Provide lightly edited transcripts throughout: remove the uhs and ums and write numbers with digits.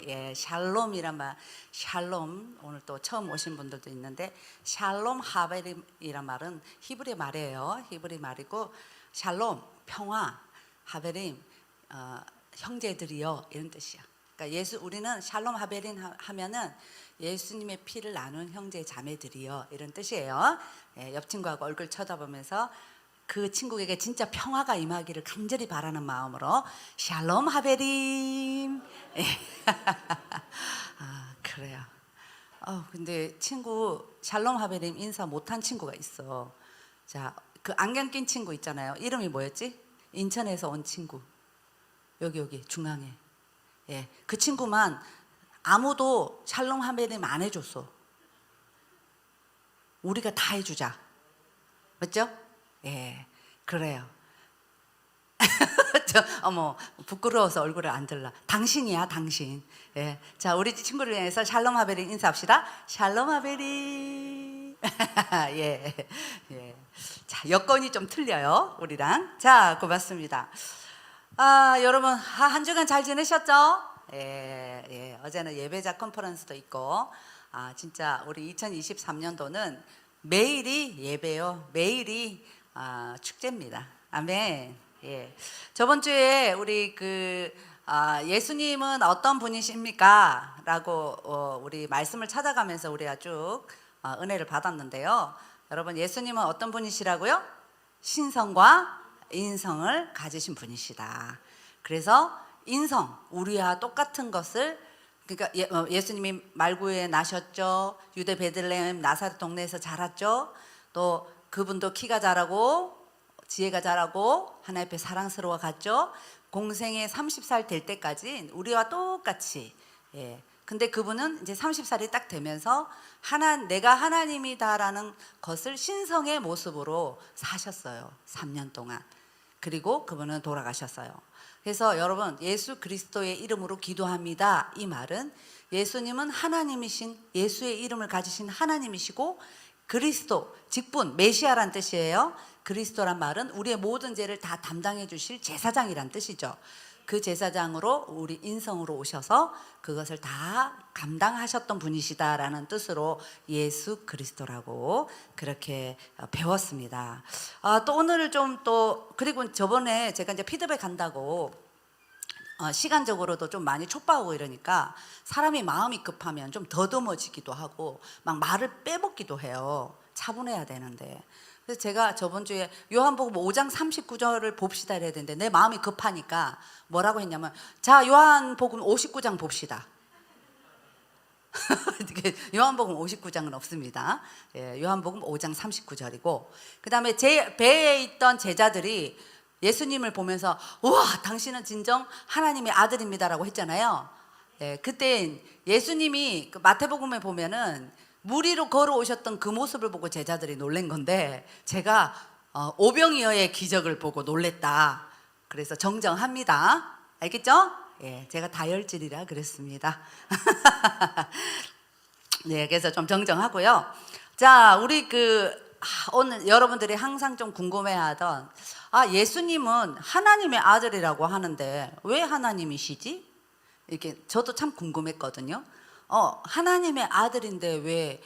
예, 샬롬이란 말, 샬롬 오늘 또 처음 오신 분들도 있는데 샬롬 하베림이란 말은 히브리 말이에요. 히브리 말이고 샬롬 평화, 하베림 형제들이여 이런 뜻이야. 그러니까 우리는 샬롬 하베림 하면은 예수님의 피를 나눈 형제 자매들이여 이런 뜻이에요. 예, 옆 친구하고 얼굴 쳐다보면서 그 친구에게 진짜 평화가 임하기를 간절히 바라는 마음으로 샬롬 하베림. 예. 아, 그래요. 근데 친구 샬롬 하베림 인사 못한 친구가 있어. 자, 그 안경 낀 친구 있잖아요. 이름이 뭐였지? 인천에서 온 친구. 여기 중앙에. 예, 그 친구만 아무도 샬롬 하베림 안 해줬어. 우리가 다 해주자. 맞죠? 예, 그래요. 어머, 부끄러워서 얼굴을 안 들라. 당신이야, 당신. 예, 자, 우리 친구를 위해서 샬롬 하베림 인사합시다. 샬롬 하베림. 예, 예. 자, 여건이 좀 틀려요, 우리랑. 자, 고맙습니다. 여러분, 한 주간 잘 지내셨죠? 예, 예. 어제는 예배자 컨퍼런스도 있고, 진짜 우리 2023년도는 매일이 예배요. 매일이 축제입니다. 아멘. 예. 저번 주에 우리 예수님은 어떤 분이십니까? 라고 우리 말씀을 찾아가면서 우리가 쭉 은혜를 받았는데요. 여러분, 예수님은 어떤 분이시라고요? 신성과 인성을 가지신 분이시다. 그래서 인성, 우리와 똑같은 것을, 그러니까 예수님이 말구에 나셨죠. 유대 베들레헴 나사렛 동네에서 자랐죠. 또 그분도 키가 자라고 지혜가 자라고 하나님 앞에 사랑스러워 갔죠. 공생에 30살 될 때까지 우리와 똑같이. 예. 근데 그분은 이제 30살이 딱 되면서 내가 하나님이다라는 것을 신성의 모습으로 사셨어요. 3년 동안. 그리고 그분은 돌아가셨어요. 그래서 여러분, 예수 그리스도의 이름으로 기도합니다. 이 말은 예수님은 하나님이신, 예수의 이름을 가지신 하나님이시고 그리스도, 직분, 메시아란 뜻이에요. 그리스도란 말은 우리의 모든 죄를 다 담당해 주실 제사장이란 뜻이죠. 그 제사장으로 우리 인성으로 오셔서 그것을 다 감당하셨던 분이시다라는 뜻으로 예수 그리스도라고 그렇게 배웠습니다. 또 오늘 그리고 저번에 제가 이제 피드백 한다고 시간적으로도 좀 많이 촉박하고 이러니까 사람이 마음이 급하면 좀 더듬어지기도 하고 막 말을 빼먹기도 해요. 차분해야 되는데. 그래서 제가 저번 주에 요한복음 5장 39절을 봅시다 이래야 되는데 내 마음이 급하니까 뭐라고 했냐면, 자, 요한복음 59장 봅시다. 요한복음 59장은 없습니다. 예, 요한복음 5장 39절이고 그 다음에 제 배에 있던 제자들이 예수님을 보면서 우와, 당신은 진정 하나님의 아들입니다라고 했잖아요. 예, 그때 예수님이 마태복음에 보면은 물 위로 걸어오셨던 그 모습을 보고 제자들이 놀란 건데 제가 오병이어의 기적을 보고 놀랬다. 그래서 정정합니다. 알겠죠? 예, 제가 다혈질이라 그랬습니다. 네, 그래서 좀 정정하고요. 자, 우리 오늘 여러분들이 항상 좀 궁금해하던 예수님은 하나님의 아들이라고 하는데 왜 하나님이시지? 이렇게 저도 참 궁금했거든요. 하나님의 아들인데 왜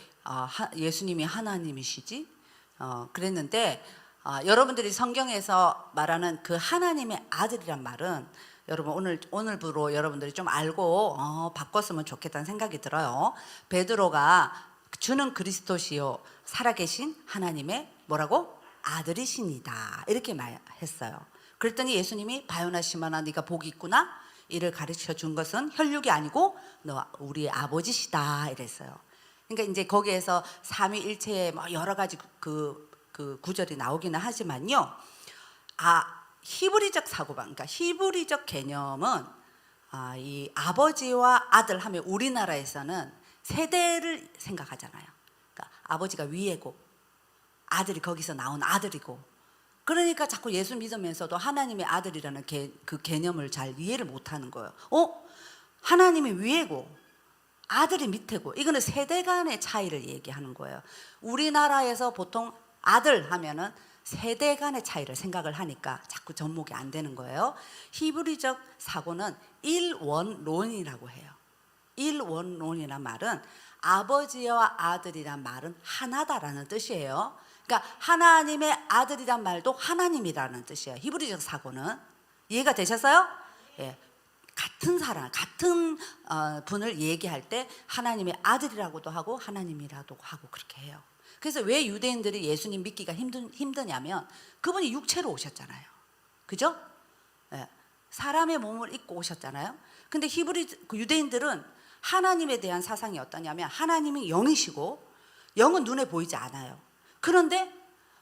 예수님이 하나님이시지? 그랬는데 여러분들이 성경에서 말하는 그 하나님의 아들이란 말은 여러분 오늘부로 여러분들이 좀 알고 바꿨으면 좋겠다는 생각이 들어요. 베드로가 주는 그리스도시요 살아계신 하나님의 뭐라고? 아들이시니다 이렇게 말했어요. 그랬더니 예수님이 바요나 시모나 네가 복이 있구나. 이를 가르쳐 준 것은 혈육이 아니고 너 우리의 아버지시다 이랬어요. 그러니까 이제 거기에서 삼위일체의 뭐 여러 가지 그 구절이 나오기는 하지만요. 히브리적 사고방, 그러니까 히브리적 개념은 이 아버지와 아들 하면 우리나라에서는 세대를 생각하잖아요. 그러니까 아버지가 위에고 아들이 거기서 나온 아들이고. 그러니까 자꾸 예수 믿으면서도 하나님의 아들이라는 그 개념을 잘 이해를 못하는 거예요. 하나님이 위에고 아들이 밑에고 이거는 세대 간의 차이를 얘기하는 거예요. 우리나라에서 보통 아들 하면은 세대 간의 차이를 생각을 하니까 자꾸 접목이 안 되는 거예요. 히브리적 사고는 일원론이라고 해요. 일원론이란 말은 아버지와 아들이란 말은 하나다라는 뜻이에요. 그러니까 하나님의 아들이란 말도 하나님이라는 뜻이에요. 히브리적 사고는. 이해가 되셨어요? 예. 같은 사람, 같은 분을 얘기할 때 하나님의 아들이라고도 하고 하나님이라고 하고 그렇게 해요. 그래서 왜 유대인들이 예수님 믿기가 힘드냐면 그분이 육체로 오셨잖아요. 그죠? 예. 사람의 몸을 입고 오셨잖아요. 근데 유대인들은 하나님에 대한 사상이 어떠냐면 하나님이 영이시고 영은 눈에 보이지 않아요. 그런데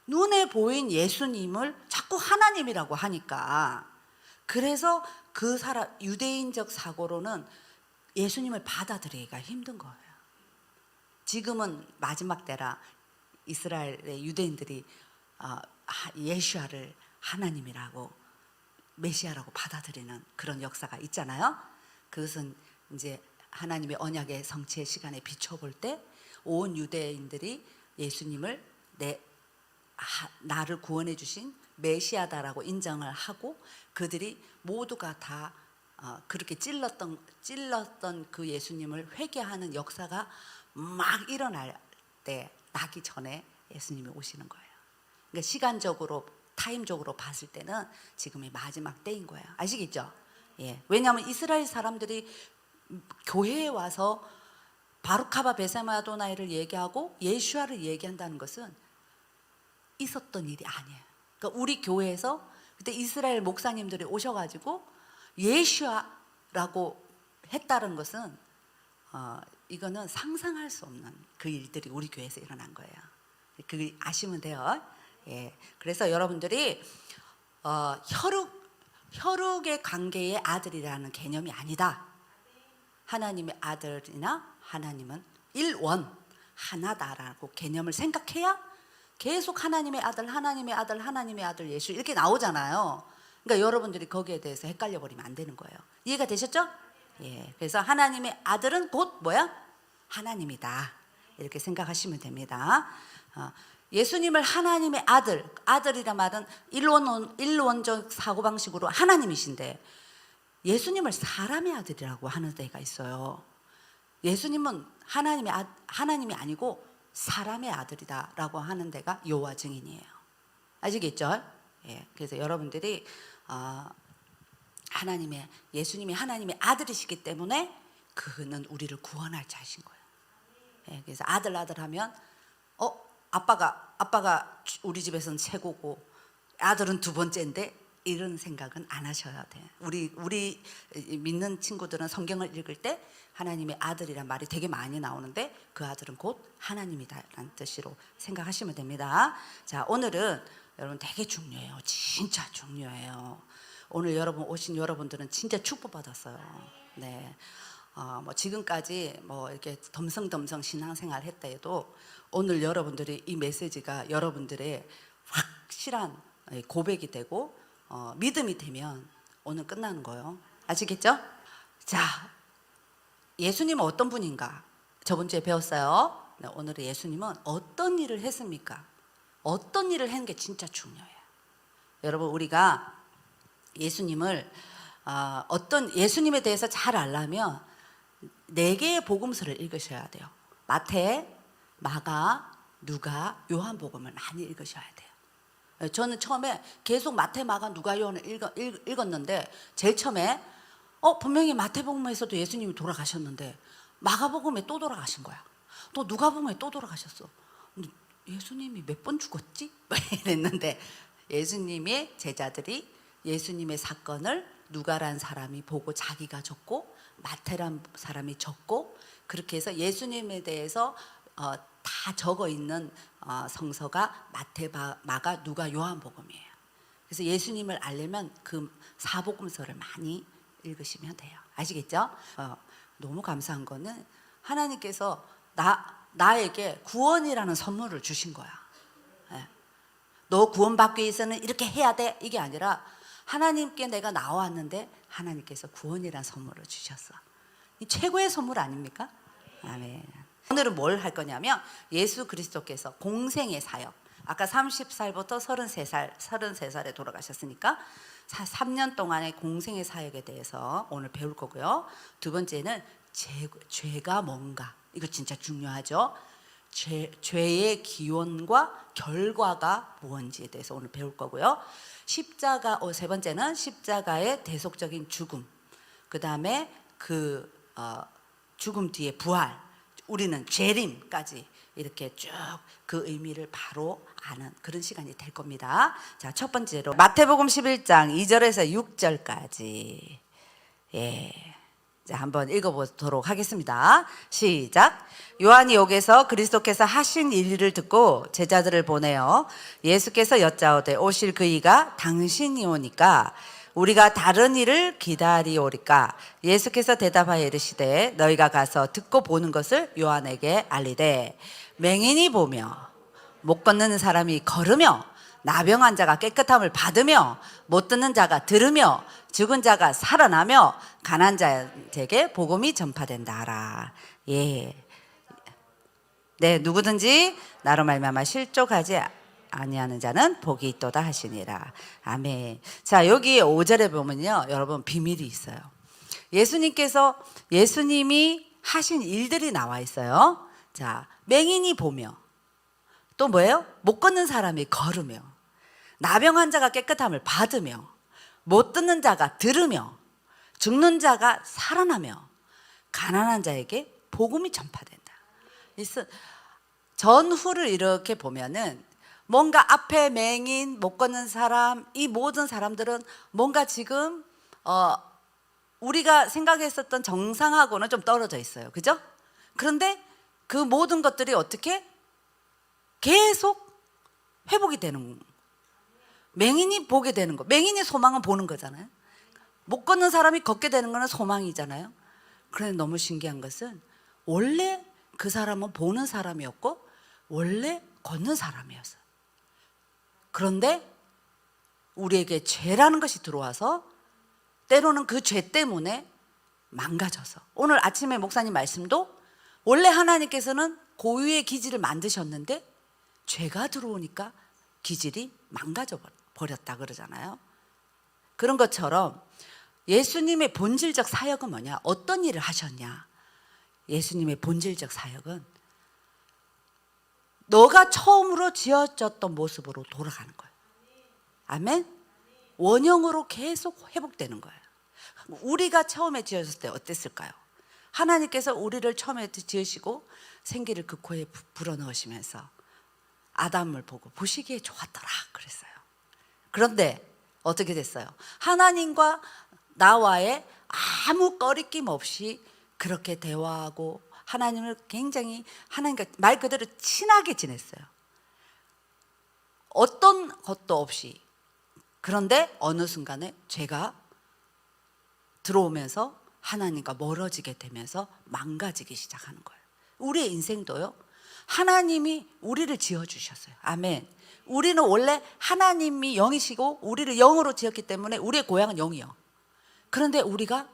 눈에 보인 예수님을 자꾸 하나님이라고 하니까 그래서 그 유대인적 사고로는 예수님을 받아들이기가 힘든 거예요. 지금은 마지막 때라 이스라엘의 유대인들이 예수아를 하나님이라고 메시아라고 받아들이는 그런 역사가 있잖아요. 그것은 이제 하나님의 언약의 성취의 시간에 비춰볼 때 온 유대인들이 예수님을 나를 구원해 주신 메시아다라고 인정을 하고 그들이 모두가 다 그렇게 찔렀던 그 예수님을 회개하는 역사가 막 일어날 때 나기 전에 예수님이 오시는 거예요. 그러니까 시간적으로 타임적으로 봤을 때는 지금이 마지막 때인 거예요. 아시겠죠? 예. 왜냐하면 이스라엘 사람들이 교회에 와서 바루카바 베세마 아도나이를 얘기하고 예수아를 얘기한다는 것은 있었던 일이 아니에요. 그러니까 우리 교회에서 그때 이스라엘 목사님들이 오셔가지고 예수아라고 했다는 것은 이거는 상상할 수 없는 그 일들이 우리 교회에서 일어난 거예요. 그 아시면 돼요. 예. 그래서 여러분들이 혈육의 관계의 아들이라는 개념이 아니다. 하나님의 아들이나 하나님은 일원 하나다라고 개념을 생각해야 계속 하나님의 아들, 하나님의 아들, 하나님의 아들 예수 이렇게 나오잖아요. 그러니까 여러분들이 거기에 대해서 헷갈려 버리면 안 되는 거예요. 이해가 되셨죠? 예. 그래서 하나님의 아들은 곧 뭐야? 하나님이다. 이렇게 생각하시면 됩니다. 예수님을 하나님의 아들이란 말은 일원적 사고방식으로 하나님이신데 예수님을 사람의 아들이라고 하는 데가 있어요. 예수님은 하나님이 아니고 사람의 아들이다라고 하는 데가 여호와 증인이에요. 아시겠죠? 예. 그래서 여러분들이 예수님이 하나님의 아들이시기 때문에 그는 우리를 구원할 자신 거예요. 예. 그래서 아들 하면 아빠가 우리 집에서는 최고고 아들은 두 번째인데 이런 생각은 안 하셔야 돼요. 우리 믿는 친구들은 성경을 읽을 때 하나님의 아들이란 말이 되게 많이 나오는데 그 아들은 곧 하나님이다라는 뜻으로 생각하시면 됩니다. 자, 오늘은 여러분 되게 중요해요. 진짜 중요해요. 오늘 오신 여러분들은 진짜 축복받았어요. 네. 뭐 지금까지 뭐 이렇게 덤성덤성 신앙생활 했다 해도 오늘 여러분들이 이 메시지가 여러분들의 확실한 고백이 되고 믿음이 되면 오늘 끝나는 거예요. 아시겠죠? 자, 예수님은 어떤 분인가? 저번 주에 배웠어요. 네, 오늘의 예수님은 어떤 일을 했습니까? 어떤 일을 했는 게 진짜 중요해요. 여러분 우리가 예수님에 대해서 잘 알려면 4개의 복음서를 읽으셔야 돼요. 마태, 마가, 누가, 요한복음을 많이 읽으셔야 돼요. 저는 처음에 계속 마태, 마가, 누가, 요한을 읽었는데 제일 처음에 분명히 마태복음에서도 예수님이 돌아가셨는데 마가복음에 또 돌아가신 거야. 또 누가복음에 또 돌아가셨어. 근데 예수님이 몇 번 죽었지? 이랬는데 예수님의 제자들이 예수님의 사건을 누가란 사람이 보고 자기가 적고 마태란 사람이 적고 그렇게 해서 예수님에 대해서 다 적어 있는 성서가 마태, 마가, 누가, 요한복음이에요. 그래서 예수님을 알려면 그 사복음서를 많이 읽으시면 돼요. 아시겠죠? 너무 감사한 거는 하나님께서 나에게 구원이라는 선물을 주신 거야. 예. 너 구원받기 위해서는 이렇게 해야 돼 이게 아니라 하나님께 내가 나왔는데 하나님께서 구원이라는 선물을 주셨어. 이 최고의 선물 아닙니까? 아멘. 오늘은 뭘 할 거냐면 예수 그리스도께서 공생의 사역, 아까 30살부터 33살에 돌아가셨으니까 3년 동안의 공생의 사역에 대해서 오늘 배울 거고요. 두 번째는 죄가 뭔가, 이거 진짜 중요하죠. 죄의 기원과 결과가 무엇인지에 대해서 오늘 배울 거고요. 세 번째는 십자가의 대속적인 죽음, 그 다음에 죽음 뒤에 부활, 우리는 재림까지 이렇게 쭉 그 의미를 바로 아는 그런 시간이 될 겁니다. 자, 첫 번째로 마태복음 11장 2절에서 6절까지 자, 한번 읽어보도록 하겠습니다. 시작. 요한이 옥에서 그리스도께서 하신 일을 듣고 제자들을 보내어 예수께서 여짜오되 오실 그 이가 당신이 오니까 우리가 다른 일을 기다리오리까. 예수께서 대답하여 이르시되 너희가 가서 듣고 보는 것을 요한에게 알리되 맹인이 보며 못 걷는 사람이 걸으며 나병한 자가 깨끗함을 받으며 못 듣는 자가 들으며 죽은 자가 살아나며 가난한 자에게 복음이 전파된다 하라. 네, 누구든지 나로 말미암아 실족하지 아니하는 자는 복이 있도다 하시니라. 아멘. 자, 여기 5절에 보면요, 여러분 비밀이 있어요. 예수님이 하신 일들이 나와 있어요. 자, 맹인이 보며, 또 뭐예요? 못 걷는 사람이 걸으며, 나병한 자가 깨끗함을 받으며, 못 듣는 자가 들으며, 죽는 자가 살아나며, 가난한 자에게 복음이 전파된다. 전후를 이렇게 보면은 뭔가 앞에 맹인, 못 걷는 사람, 이 모든 사람들은 뭔가 지금 우리가 생각했었던 정상하고는 좀 떨어져 있어요. 그죠? 그런데 그 모든 것들이 어떻게 계속 회복이 되는 거예요. 맹인이 보게 되는 거. 맹인의 소망은 보는 거잖아요. 못 걷는 사람이 걷게 되는 거는 소망이잖아요. 그런데 너무 신기한 것은 원래 그 사람은 보는 사람이었고 원래 걷는 사람이었어요. 그런데 우리에게 죄라는 것이 들어와서 때로는 그 죄 때문에 망가져서, 오늘 아침에 목사님 말씀도 원래 하나님께서는 고유의 기질을 만드셨는데 죄가 들어오니까 기질이 망가져 버렸다 그러잖아요. 그런 것처럼 예수님의 본질적 사역은 뭐냐? 어떤 일을 하셨냐? 예수님의 본질적 사역은 너가 처음으로 지어졌던 모습으로 돌아가는 거예요. 아멘? 원형으로 계속 회복되는 거예요. 우리가 처음에 지어졌을 때 어땠을까요? 하나님께서 우리를 처음에 지으시고 생기를 그 코에 불어넣으시면서 아담을 보고 보시기에 좋았더라 그랬어요. 그런데 어떻게 됐어요? 하나님과 나와의 아무 꺼리낌 없이 그렇게 대화하고 하나님을 굉장히, 하나님과 말 그대로 친하게 지냈어요. 어떤 것도 없이. 그런데 어느 순간에 죄가 들어오면서 하나님과 멀어지게 되면서 망가지기 시작하는 거예요. 우리의 인생도요, 하나님이 우리를 지어주셨어요. 아멘. 우리는 원래 하나님이 영이시고 우리를 영으로 지었기 때문에 우리의 고향은 영이요. 그런데 우리가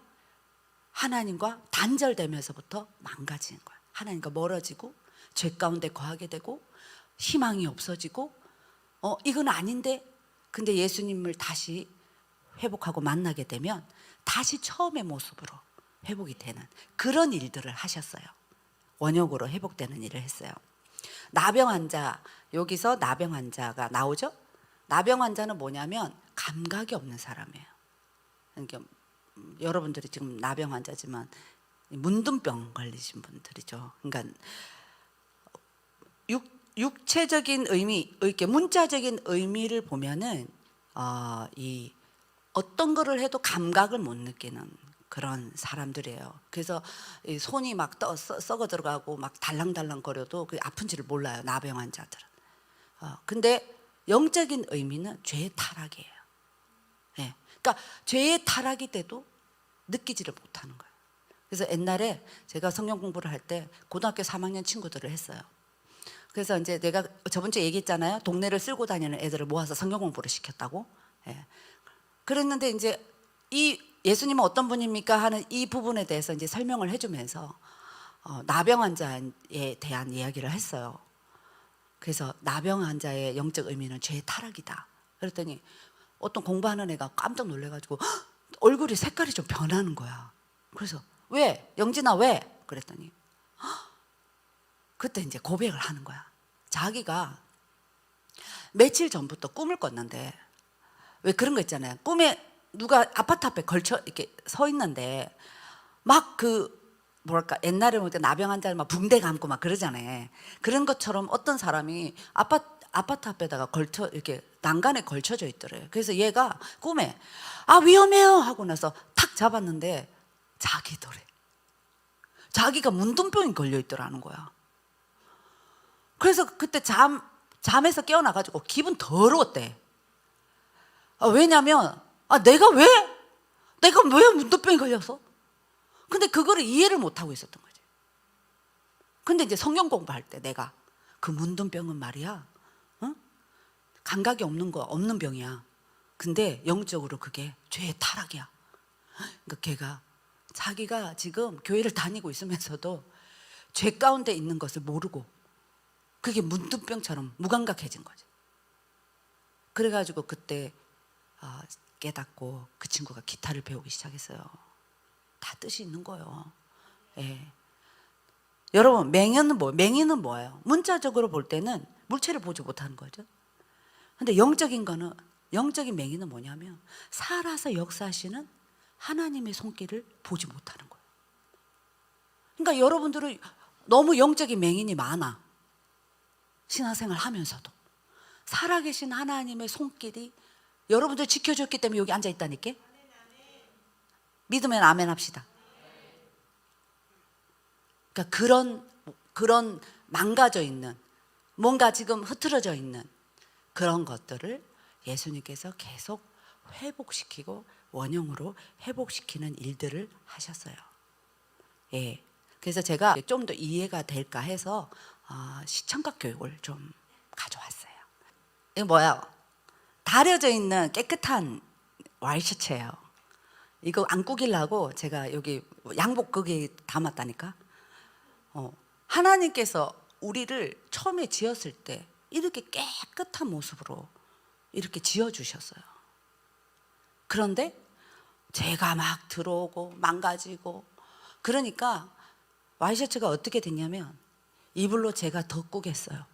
하나님과 단절되면서부터 망가지는 거예요. 하나님과 멀어지고 죄 가운데 거하게 되고 희망이 없어지고 이건 아닌데, 근데 예수님을 다시 회복하고 만나게 되면 다시 처음의 모습으로 회복이 되는 그런 일들을 하셨어요. 원역으로 회복되는 일을 했어요. 나병 환자, 여기서 나병 환자가 나오죠? 나병 환자는 뭐냐면 감각이 없는 사람이에요. 그러니까 여러분들이 지금 나병 환자지만 문둥병 걸리신 분들이죠. 그러니까 육체적인 의미, 이렇게 문자적인 의미를 보면은 이 어떤 거를 해도 감각을 못 느끼는 그런 사람들이에요. 그래서 이 손이 막 썩어 들어가고 막 달랑달랑 거려도 그 아픈지를 몰라요, 나병 환자들은. 근데 영적인 의미는 죄의 타락이에요. 네. 그러니까 죄의 타락이 돼도 느끼지를 못하는 거예요. 그래서 옛날에 제가 성경 공부를 할 때 고등학교 3학년 친구들을 했어요. 그래서 이제 내가 저번 주에 얘기했잖아요. 동네를 쓸고 다니는 애들을 모아서 성경 공부를 시켰다고. 예. 그랬는데 이제 이 예수님은 어떤 분입니까 하는 이 부분에 대해서 이제 설명을 해주면서 나병 환자에 대한 이야기를 했어요. 그래서 나병 환자의 영적 의미는 죄의 타락이다. 그랬더니 어떤 공부하는 애가 깜짝 놀래가지고 헉! 얼굴이 색깔이 좀 변하는 거야. 그래서 왜? 영진아 왜? 그랬더니 헉! 그때 이제 고백을 하는 거야. 자기가 며칠 전부터 꿈을 꿨는데, 왜 그런 거 있잖아요. 꿈에 누가 아파트 앞에 걸쳐 이렇게 서 있는데 막 뭐랄까 옛날에 보니까 나병 환자를 막 붕대 감고 막 그러잖아요. 그런 것처럼 어떤 사람이 아파트 앞에다가 걸쳐 이렇게 난간에 걸쳐져 있더래요. 그래서 얘가 꿈에 위험해요 하고 나서 탁 잡았는데 자기더래. 자기가 문둥병이 걸려 있더라는 거야. 그래서 그때 잠에서 깨어나가지고 기분 더러웠대. 왜냐면 내가 왜 문둥병이 걸려서? 근데 그거를 이해를 못하고 있었던 거지. 근데 이제 성경 공부할 때 내가 그 문둥병은 말이야, 감각이 없는 병이야. 근데 영적으로 그게 죄의 타락이야. 그러니까 걔가 자기가 지금 교회를 다니고 있으면서도 죄 가운데 있는 것을 모르고 그게 문둥병처럼 무감각해진 거지. 그래가지고 그때 깨닫고 그 친구가 기타를 배우기 시작했어요. 다 뜻이 있는 거예요. 예. 여러분, 맹인은 뭐예요? 문자적으로 볼 때는 물체를 보지 못하는 거죠. 근데 영적인 맹인은 뭐냐면 살아서 역사하시는 하나님의 손길을 보지 못하는 거예요. 그러니까 여러분들은 너무 영적인 맹인이 많아. 신앙생활 하면서도 살아계신 하나님의 손길이 여러분들 지켜줬기 때문에 여기 앉아 있다니까. 믿으면 아멘 합시다. 그러니까 그런 망가져 있는, 뭔가 지금 흐트러져 있는 그런 것들을 예수님께서 계속 회복시키고 원형으로 회복시키는 일들을 하셨어요. 예. 그래서 제가 좀 더 이해가 될까 해서 시청각 교육을 좀 가져왔어요. 이거 뭐야? 다려져 있는 깨끗한 와이셔츠예요. 이거 안 구기려고 제가 여기 양복 거기에 담았다니까. 하나님께서 우리를 처음에 지었을 때 이렇게 깨끗한 모습으로 이렇게 지어주셨어요. 그런데 죄가 막 들어오고 망가지고, 그러니까 와이셔츠가 어떻게 됐냐면 이불로 제가 더 꾸겠어요.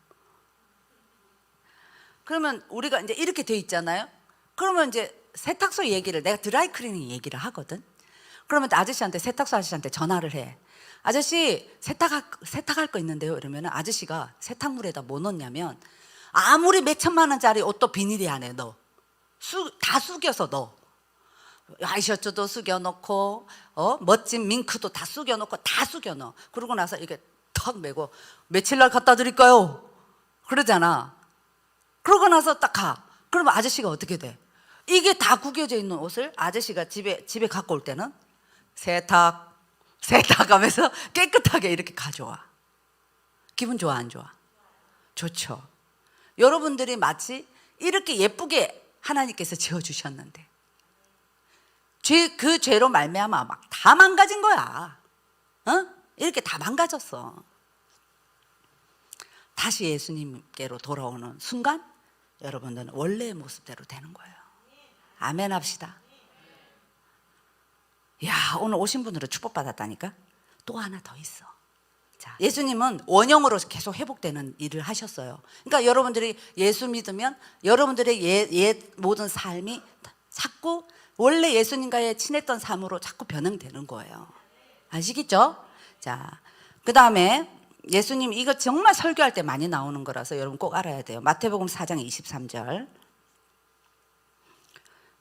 그러면 우리가 이제 이렇게 돼 있잖아요. 그러면 이제 세탁소 얘기를, 내가 드라이클리닝 얘기를 하거든. 그러면 세탁소 아저씨한테 전화를 해. 아저씨 세탁할 거 있는데요. 이러면 아저씨가 세탁물에다 뭐 넣냐면 아무리 몇 천만 원짜리 옷도 비닐이 안에 넣어. 다 숙여서 넣어. 와이셔츠도 숙여 넣고 멋진 밍크도 다 숙여 넣고 다 숙여 넣어. 그러고 나서 이렇게 턱 메고 며칠 날 갖다 드릴까요? 그러잖아. 그러고 나서 딱 가. 그러면 아저씨가 어떻게 돼? 이게 다 구겨져 있는 옷을 아저씨가 집에 갖고 올 때는 세탁하면서 깨끗하게 이렇게 가져와. 기분 좋아 안 좋아? 좋죠. 여러분들이 마치 이렇게 예쁘게 하나님께서 지어주셨는데 그 죄로 말미암아 막 다 망가진 거야. 이렇게 다 망가졌어. 다시 예수님께로 돌아오는 순간 여러분들은 원래의 모습대로 되는 거예요. 아멘 합시다. 야, 오늘 오신 분으로 축복받았다니까. 또 하나 더 있어. 자, 예수님은 원형으로 계속 회복되는 일을 하셨어요. 그러니까 여러분들이 예수 믿으면 여러분들의 모든 삶이 자꾸 원래 예수님과의 친했던 삶으로 자꾸 변형되는 거예요. 아시겠죠? 자, 그 다음에 예수님, 이거 정말 설교할 때 많이 나오는 거라서 여러분 꼭 알아야 돼요. 마태복음 4장 23절.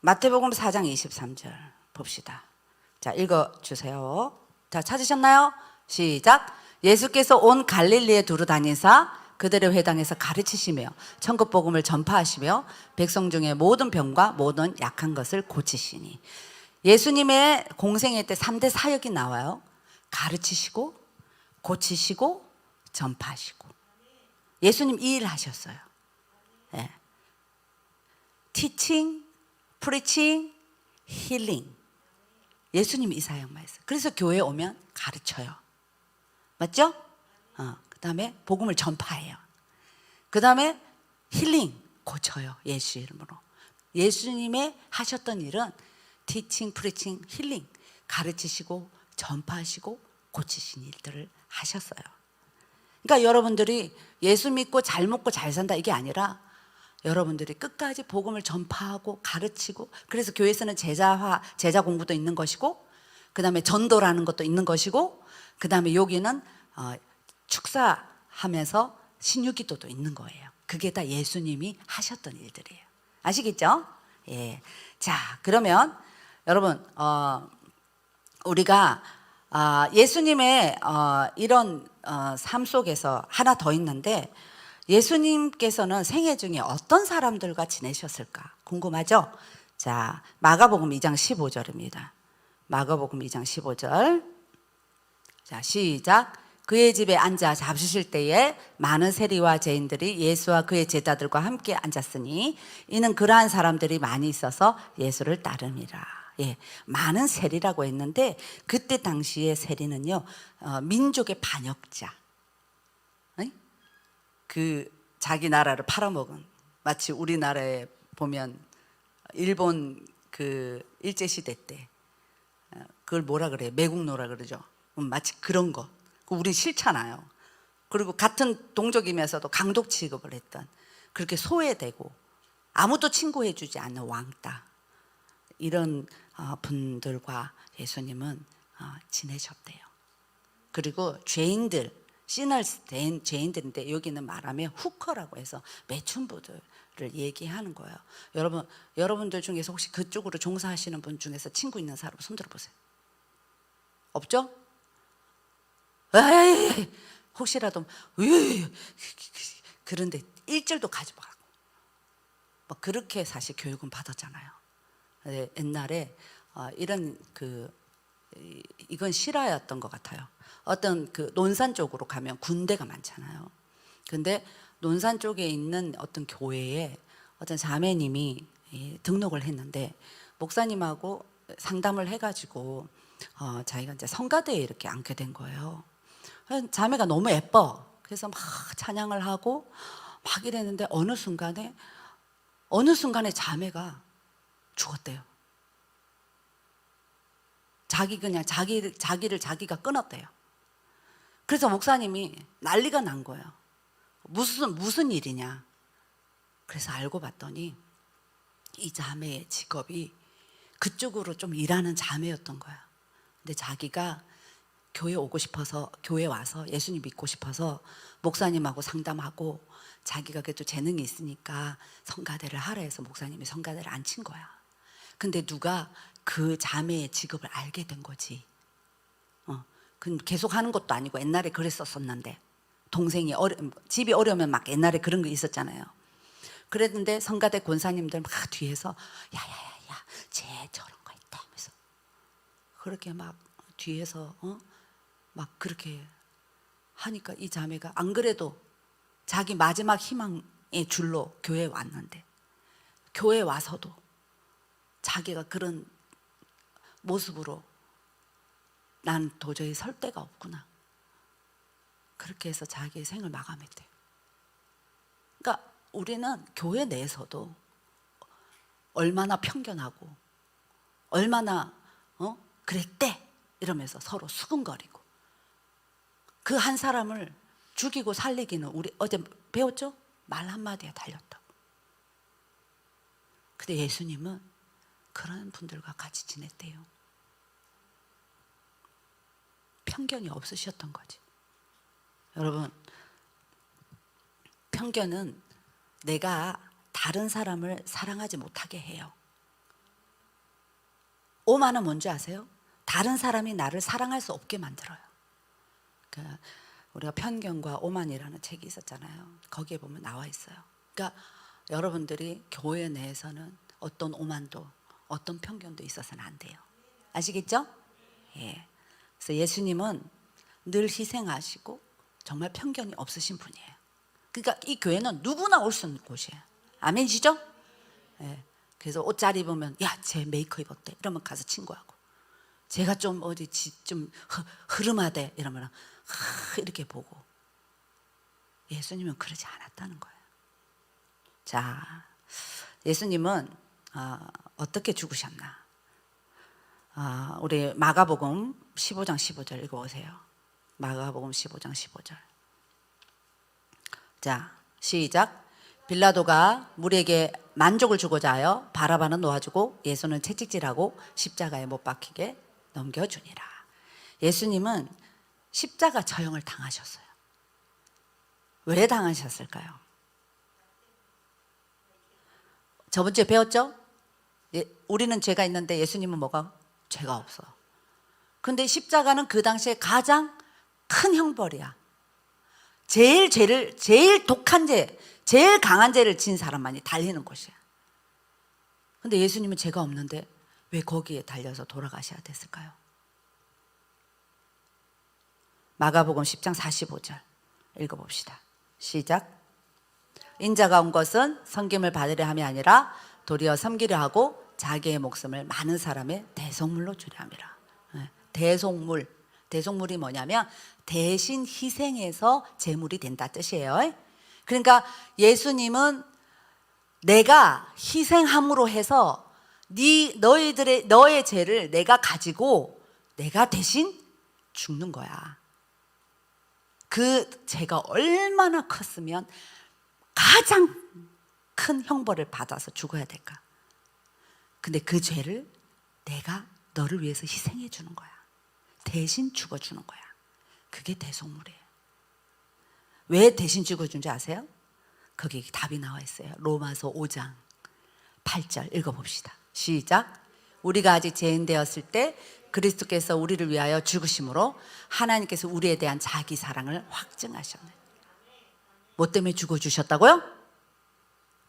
마태복음 4장 23절 봅시다. 자, 읽어주세요. 자, 찾으셨나요? 시작. 예수께서 온 갈릴리에 두루 다니사 그들의 회당에서 가르치시며 천국 복음을 전파하시며 백성 중에 모든 병과 모든 약한 것을 고치시니. 예수님의 공생애 때 3대 사역이 나와요. 가르치시고 고치시고 전파하시고. 예수님 이 일 하셨어요. 네. Teaching, preaching, healing. 예수님이 이 사역만 했어요. 그래서 교회에 오면 가르쳐요. 맞죠? 그 다음에 복음을 전파해요. 그 다음에 힐링, 고쳐요. 예수 이름으로. 예수님의 하셨던 일은 티칭, 프리칭, 힐링, 가르치시고 전파하시고 고치신 일들을 하셨어요. 그러니까 여러분들이 예수 믿고 잘 먹고 잘 산다 이게 아니라 여러분들이 끝까지 복음을 전파하고 가르치고, 그래서 교회에서는 제자 공부도 있는 것이고, 그 다음에 전도라는 것도 있는 것이고, 그 다음에 여기는 축사하면서 신유기도도 있는 거예요. 그게 다 예수님이 하셨던 일들이에요. 아시겠죠? 예. 자, 그러면 여러분 우리가 예수님의 이런 삶 속에서 하나 더 있는데, 예수님께서는 생애 중에 어떤 사람들과 지내셨을까 궁금하죠? 자, 마가복음 2장 15절입니다. 마가복음 2장 15절. 자, 시작. 그의 집에 앉아 잡수실 때에 많은 세리와 죄인들이 예수와 그의 제자들과 함께 앉았으니 이는 그러한 사람들이 많이 있어서 예수를 따름이라. 예, 많은 세리라고 했는데 그때 당시의 세리는요, 민족의 반역자, 그 자기 나라를 팔아먹은, 마치 우리나라에 보면 일본 그 일제 시대 때 그걸 뭐라 그래요? 매국노라 그러죠. 마치 그런 거. 우리 싫잖아요. 그리고 같은 동족이면서도 강독 취급을 했던, 그렇게 소외되고 아무도 친구해주지 않는 왕따, 이런 분들과 예수님은 지내셨대요. 그리고 죄인들, 시너스 된 죄인들인데 여기는 말하면 후커라고 해서 매춘부들을 얘기하는 거예요. 여러분들 중에서 혹시 그쪽으로 종사하시는 분 중에서 친구 있는 사람 손 들어보세요. 없죠? 에이, 혹시라도 그런데 일절도 가지 말고 뭐 그렇게 사실 교육은 받았잖아요. 옛날에 이런 이건 실화였던 것 같아요. 어떤 그 논산 쪽으로 가면 군대가 많잖아요. 근데 논산 쪽에 있는 어떤 교회에 어떤 자매님이 등록을 했는데 목사님하고 상담을 해가지고 자기가 이제 성가대에 이렇게 앉게 된 거예요. 자매가 너무 예뻐. 그래서 막 찬양을 하고 막 이랬는데 어느 순간에 자매가 죽었대요. 자기를 자기가 끊었대요. 그래서 목사님이 난리가 난 거예요. 무슨 일이냐. 그래서 알고 봤더니 이 자매의 직업이 그쪽으로 좀 일하는 자매였던 거야. 근데 자기가 교회 오고 싶어서, 교회 와서 예수님 믿고 싶어서 목사님하고 상담하고, 자기가 그래도 재능이 있으니까 성가대를 하라 해서 목사님이 성가대를 앉힌 거야. 근데 누가 그 자매의 직업을 알게 된 거지. 계속 하는 것도 아니고 옛날에 그랬었었는데, 동생이 집이 어려우면 막 옛날에 그런 거 있었잖아요. 그랬는데 성가대 권사님들 막 뒤에서 야야야야 쟤 저런 거 있다 하면서 그렇게 막 뒤에서 막 그렇게 하니까 이 자매가 안 그래도 자기 마지막 희망의 줄로 교회에 왔는데, 교회에 와서도 자기가 그런 모습으로 난 도저히 설 데가 없구나, 그렇게 해서 자기의 생을 마감했대요. 그러니까 우리는 교회 내에서도 얼마나 편견하고 얼마나 그랬대 이러면서 서로 수근거리고, 그 한 사람을 죽이고 살리기는 우리 어제 배웠죠? 말 한마디에 달렸다고. 근데 예수님은 그런 분들과 같이 지냈대요. 편견이 없으셨던 거지. 여러분, 편견은 내가 다른 사람을 사랑하지 못하게 해요. 오만은 뭔지 아세요? 다른 사람이 나를 사랑할 수 없게 만들어요. 그러니까 우리가 편견과 오만이라는 책이 있었잖아요. 거기에 보면 나와 있어요. 그러니까 여러분들이 교회 내에서는 어떤 오만도 어떤 편견도 있어서는 안 돼요. 아시겠죠? 예. 그래서 예수님은 늘 희생하시고 정말 편견이 없으신 분이에요. 그러니까 이 교회는 누구나 올 수 있는 곳이에요. 아멘이시죠? 예. 그래서 옷 잘 입으면 야, 쟤 메이크업 어때? 이러면 가서 친구하고, 제가 좀 어디 좀 흐름하대 이러면 이렇게 보고. 예수님은 그러지 않았다는 거예요. 자, 예수님은 어떻게 죽으셨나? 우리 마가복음 15장 15절 읽어보세요. 마가복음 15장 15절. 자, 시작. 빌라도가 무리에게 만족을 주고자 하여 바라바는 놓아주고 예수는 채찍질하고 십자가에 못 박히게 넘겨주니라. 예수님은 십자가 처형을 당하셨어요. 왜 당하셨을까요? 저번 주에 배웠죠? 우리는 죄가 있는데 예수님은 뭐가? 죄가 없어. 근데 십자가는 그 당시에 가장 큰 형벌이야. 제일 독한 죄, 제일 강한 죄를 진 사람만이 달리는 곳이야. 근데 예수님은 죄가 없는데 왜 거기에 달려서 돌아가셔야 됐을까요? 마가복음 10장 45절 읽어봅시다. 시작. 인자가 온 것은 섬김을 받으려 함이 아니라 도리어 섬기려 하고 자기의 목숨을 많은 사람의 대속물로 주려 함이라. 대속물이 뭐냐면 대신 희생해서 제물이 된다 뜻이에요. 그러니까 예수님은 내가 희생함으로 해서 너의 죄를 내가 가지고 내가 대신 죽는 거야. 그 죄가 얼마나 컸으면 가장 큰 형벌을 받아서 죽어야 될까? 근데 그 죄를 내가 너를 위해서 희생해 주는 거야. 대신 죽어주는 거야. 그게 대속물이에요. 왜 대신 죽어준지 아세요? 거기 답이 나와 있어요. 로마서 5장 8절 읽어봅시다. 시작. 우리가 아직 죄인 되었을 때 그리스도께서 우리를 위하여 죽으심으로 하나님께서 우리에 대한 자기 사랑을 확증하셨네. 뭐 때문에 죽어주셨다고요?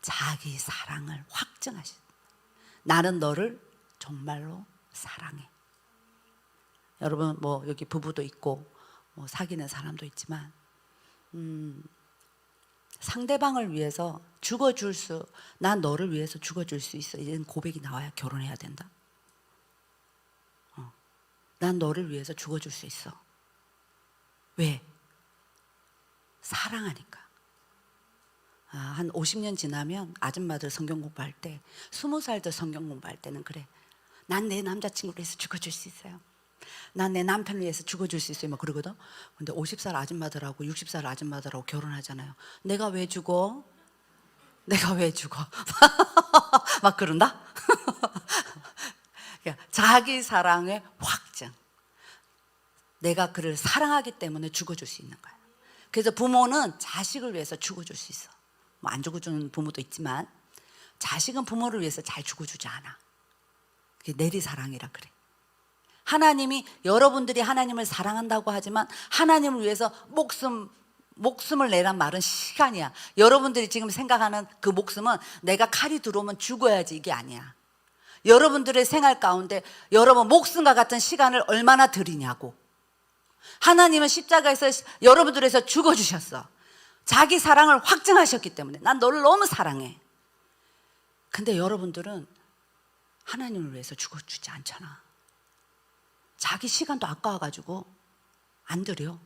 자기 사랑을 확증하셨네. 나는 너를 정말로 사랑해. 여러분 뭐 여기 부부도 있고 뭐 사귀는 사람도 있지만 상대방을 위해서 난 너를 위해서 죽어줄 수 있어. 이런 고백이 나와야 결혼해야 된다. 난 너를 위해서 죽어줄 수 있어. 왜? 사랑하니까. 한 50년 지나면 아줌마들 성경 공부할 때 20살들 성경 공부할 때는 그래. 난 내 남자친구를 위해서 죽어줄 수 있어요. 난 내 남편을 위해서 죽어줄 수 있어요. 막 그러거든. 근데 50살 아줌마들하고 60살 아줌마들하고 결혼하잖아요. 내가 왜 죽어? 내가 왜 죽어? 막 그런다? 자기 사랑의 확증. 내가 그를 사랑하기 때문에 죽어줄 수 있는 거야. 그래서 부모는 자식을 위해서 죽어줄 수 있어. 뭐 안 죽어주는 부모도 있지만 자식은 부모를 위해서 잘 죽어주지 않아. 그게 내리사랑이라 그래. 하나님이 여러분들이 하나님을 사랑한다고 하지만 하나님을 위해서 목숨을 내란 말은 시간이야. 여러분들이 지금 생각하는 그 목숨은 내가 칼이 들어오면 죽어야지 이게 아니야. 여러분들의 생활 가운데 여러분 목숨과 같은 시간을 얼마나 드리냐고. 하나님은 십자가에서 여러분들에서 죽어주셨어. 자기 사랑을 확증하셨기 때문에 난 너를 너무 사랑해. 근데 여러분들은 하나님을 위해서 죽어주지 않잖아. 자기 시간도 아까워가지고 안 드려.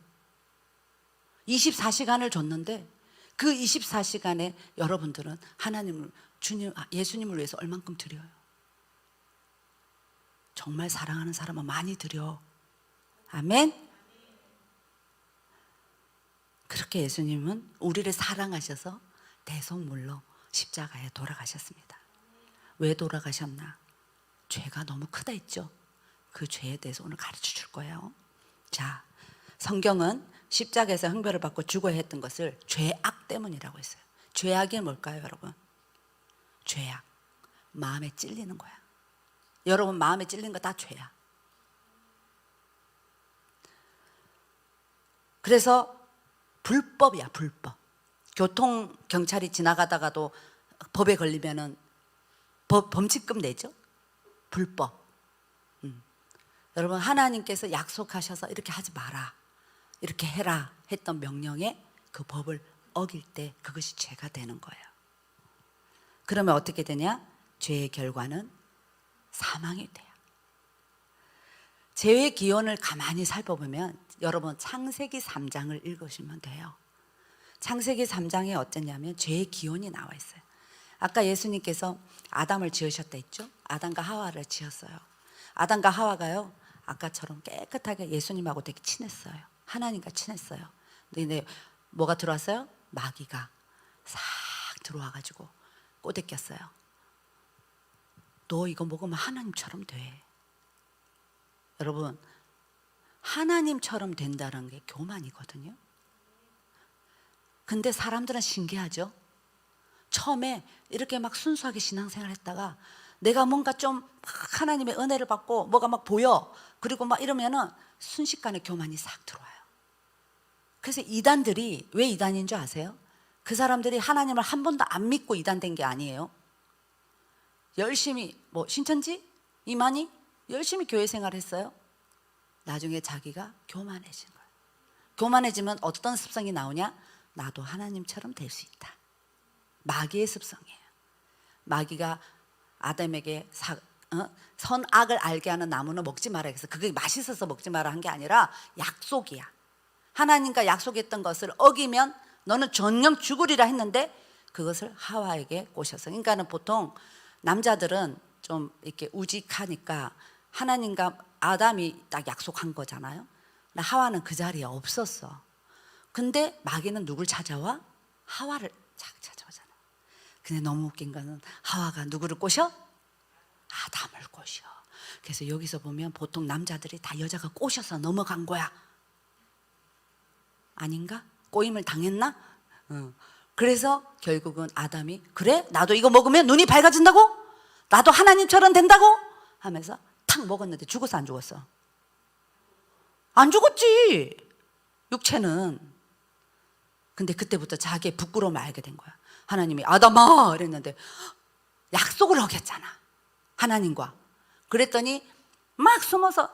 24시간을 줬는데 그 24시간에 여러분들은 예수님을 위해서 얼만큼 드려요? 정말 사랑하는 사람은 많이 드려. 아멘. 그렇게 예수님은 우리를 사랑하셔서 대속물로 십자가에 돌아가셨습니다. 왜 돌아가셨나? 죄가 너무 크다 했죠. 그 죄에 대해서 오늘 가르쳐 줄 거예요. 자, 성경은 십자가에서 형벌을 받고 죽어야 했던 것을 죄악 때문이라고 했어요. 죄악이 뭘까요, 여러분? 죄악. 마음에 찔리는 거야. 여러분 마음에 찔리는 거 다 죄야. 그래서 불법이야, 불법. 교통 경찰이 지나가다가도 법에 걸리면은 범칙금 내죠. 불법. 여러분 하나님께서 약속하셔서 이렇게 하지 마라, 이렇게 해라 했던 명령에 그 법을 어길 때 그것이 죄가 되는 거예요. 그러면 어떻게 되냐? 죄의 결과는 사망이 돼요. 죄의 기원을 가만히 살펴보면 여러분 창세기 3장을 읽으시면 돼요. 창세기 3장에 어땠냐면 죄의 기원이 나와 있어요. 아까 예수님께서 아담을 지으셨다 했죠? 아담과 하와를 지었어요. 아담과 하와가요, 아까처럼 깨끗하게 예수님하고 되게 친했어요. 하나님과 친했어요. 근데 뭐가 들어왔어요? 마귀가 싹 들어와가지고 꼬대꼈어요. 너 이거 먹으면 하나님처럼 돼. 여러분, 하나님처럼 된다는 게 교만이거든요. 근데 사람들은 신기하죠? 처음에 이렇게 막 순수하게 신앙생활 했다가 내가 뭔가 좀 하나님의 은혜를 받고 뭐가 막 보여. 그리고 막 이러면은 순식간에 교만이 싹 들어와요. 그래서 이단들이 왜 이단인 줄 아세요? 그 사람들이 하나님을 한 번도 안 믿고 이단된 게 아니에요. 열심히 뭐 신천지? 이만희? 열심히 교회 생활했어요. 나중에 자기가 교만해진 거예요. 교만해지면 어떤 습성이 나오냐? 나도 하나님처럼 될 수 있다. 마귀의 습성이에요. 마귀가 아담에게 선악을 알게 하는 나무는 먹지 마라 해서 그게 맛있어서 먹지 마라 한 게 아니라 약속이야. 하나님과 약속했던 것을 어기면 너는 전령 죽으리라 했는데 그것을 하와에게 꼬셔서, 그러니까는 보통 남자들은 좀 이렇게 우직하니까 하나님과 아담이 딱 약속한 거잖아요. 하와는 그 자리에 없었어. 근데 마귀는 누굴 찾아와? 하와를 찾아오잖아. 근데 너무 웃긴 거는 하와가 누구를 꼬셔? 아담을 꼬셔. 그래서 여기서 보면 보통 남자들이 다 여자가 꼬셔서 넘어간 거야. 아닌가? 꼬임을 당했나? 그래서 결국은 아담이 그래? 나도 이거 먹으면 눈이 밝아진다고? 나도 하나님처럼 된다고? 하면서 탁 먹었는데 죽었어 안 죽었어? 안 죽었지. 육체는. 근데 그때부터 자기의 부끄러움을 알게 된 거야. 하나님이 아담아 이랬는데 약속을 어겼잖아. 하나님과. 그랬더니 막 숨어서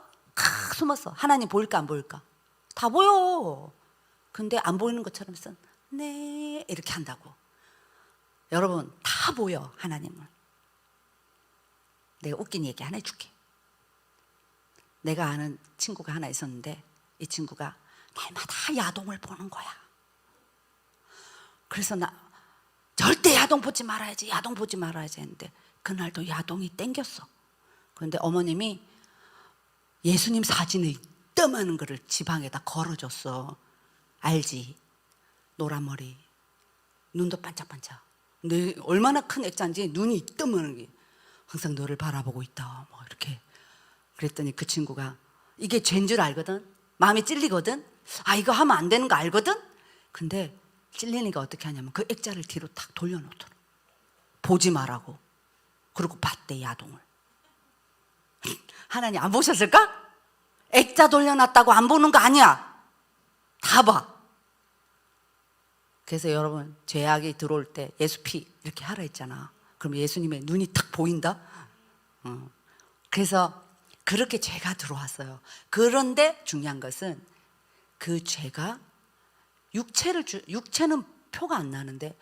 하나님 보일까 안 보일까? 다 보여. 근데 안 보이는 것처럼 네 이렇게 한다고. 여러분 다 보여 하나님은. 내가 웃긴 얘기 하나 해줄게. 내가 아는 친구가 하나 있었는데 이 친구가 날마다 야동을 보는 거야. 그래서 나 절대 야동 보지 말아야지 야동 보지 말아야지 했는데 그날도 야동이 땡겼어. 그런데 어머님이 예수님 사진을 이따만한 거를 지방에다 걸어줬어. 알지? 노란 머리, 눈도 반짝반짝. 내 얼마나 큰 액자인지 눈이 이따만한 게 항상 너를 바라보고 있다. 뭐 이렇게. 그랬더니 그 친구가 이게 죄인 줄 알거든. 마음이 찔리거든. 아 이거 하면 안 되는 거 알거든. 근데 찔리니까 어떻게 하냐면 그 액자를 뒤로 탁 돌려놓더라. 보지 말라고. 그리고 봤대 야동을. 하나님 안 보셨을까? 액자 돌려놨다고 안 보는 거 아니야. 다 봐. 그래서 여러분 죄악이 들어올 때 예수피 이렇게 하라 했잖아. 그럼 예수님의 눈이 탁 보인다. 그래서 그렇게 죄가 들어왔어요. 그런데 중요한 것은 그 죄가 육체는 표가 안 나는데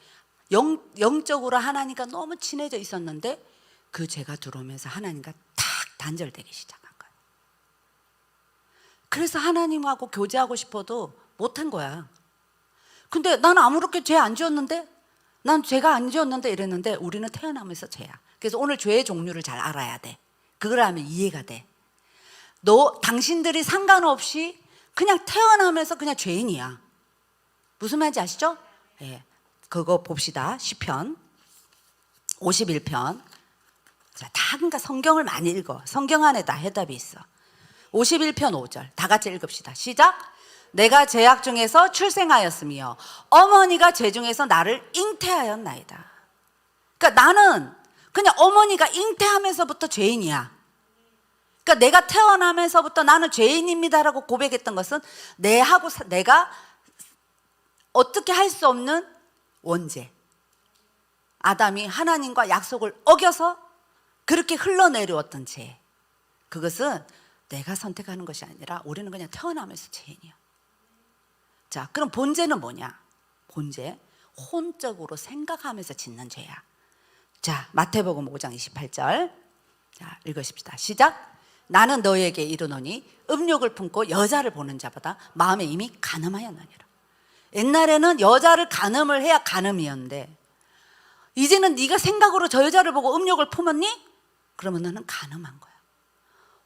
영적으로 하나님과 너무 친해져 있었는데 그 죄가 들어오면서 하나님과 탁 단절되기 시작한 거예요. 그래서 하나님하고 교제하고 싶어도 못한 거야. 근데 나는 아무렇게 죄 안 지었는데, 난 죄가 안 지었는데 이랬는데 우리는 태어나면서 죄야. 그래서 오늘 죄의 종류를 잘 알아야 돼. 그걸 하면 이해가 돼. 당신들이 상관없이 그냥 태어나면서 그냥 죄인이야. 무슨 말인지 아시죠? 예, 그거 봅시다. 시편 51편. 자, 다 그러니까 성경을 많이 읽어. 성경 안에 다 해답이 있어. 51편 5절 다 같이 읽읍시다. 시작. 내가 죄악 중에서 출생하였으며 어머니가 죄 중에서 나를 잉태하였나이다. 그러니까 나는 그냥 어머니가 잉태하면서부터 죄인이야. 그러니까 내가 태어나면서부터 나는 죄인입니다라고 고백했던 것은 내가 어떻게 할 수 없는 원죄. 아담이 하나님과 약속을 어겨서 그렇게 흘러내려왔던 죄. 그것은 내가 선택하는 것이 아니라 우리는 그냥 태어나면서 죄인이야. 자, 그럼 본죄는 뭐냐? 본죄, 혼적으로 생각하면서 짓는 죄야. 자, 마태복음 5장 28절. 자, 읽으십시다. 시작. 나는 너에게 이르노니 음욕을 품고 여자를 보는 자보다 마음에 이미 간음하였느니라. 옛날에는 여자를 간음을 해야 간음이었는데 이제는 네가 생각으로 저 여자를 보고 음욕을 품었니? 그러면 너는 간음한 거야.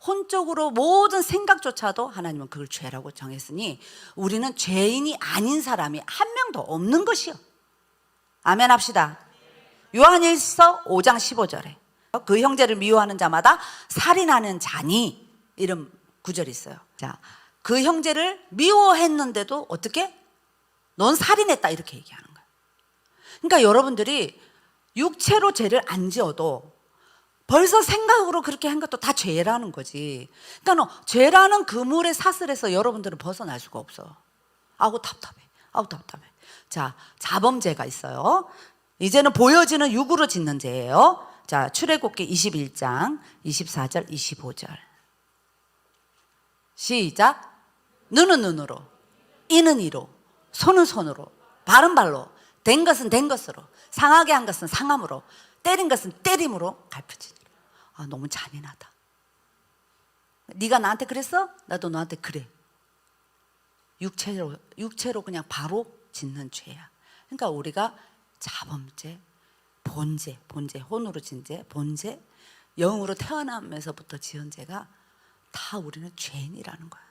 혼적으로 모든 생각조차도 하나님은 그걸 죄라고 정했으니 우리는 죄인이 아닌 사람이 한 명도 없는 것이요. 아멘 합시다. 요한일서 5장 15절에 그 형제를 미워하는 자마다 살인하는 자니, 이런 구절이 있어요. 자, 그 형제를 미워했는데도 어떻게? 넌 살인했다, 이렇게 얘기하는 거예요. 그러니까 여러분들이 육체로 죄를 안 지어도 벌써 생각으로 그렇게 한 것도 다 죄라는 거지. 그러니까 죄라는 그물의 사슬에서 여러분들은 벗어날 수가 없어. 아우 답답해. 아우 답답해. 자, 자범죄가 있어요. 이제는 보여지는 육으로 짓는 죄예요. 자, 출애굽기 21장 24절 25절. 시작. 눈은 눈으로, 이는 이로, 손은 손으로, 발은 발로, 된 것은 된 것으로, 상하게 한 것은 상함으로, 때린 것은 때림으로 갚으지니라. 아, 너무 잔인하다. 네가 나한테 그랬어? 나도 너한테 그래. 육체로 그냥 바로 짓는 죄야. 그러니까 우리가 자범죄, 본죄, 혼으로 진 죄, 본죄, 영으로 태어나면서부터 지은 죄가 다 우리는 죄인이라는 거야.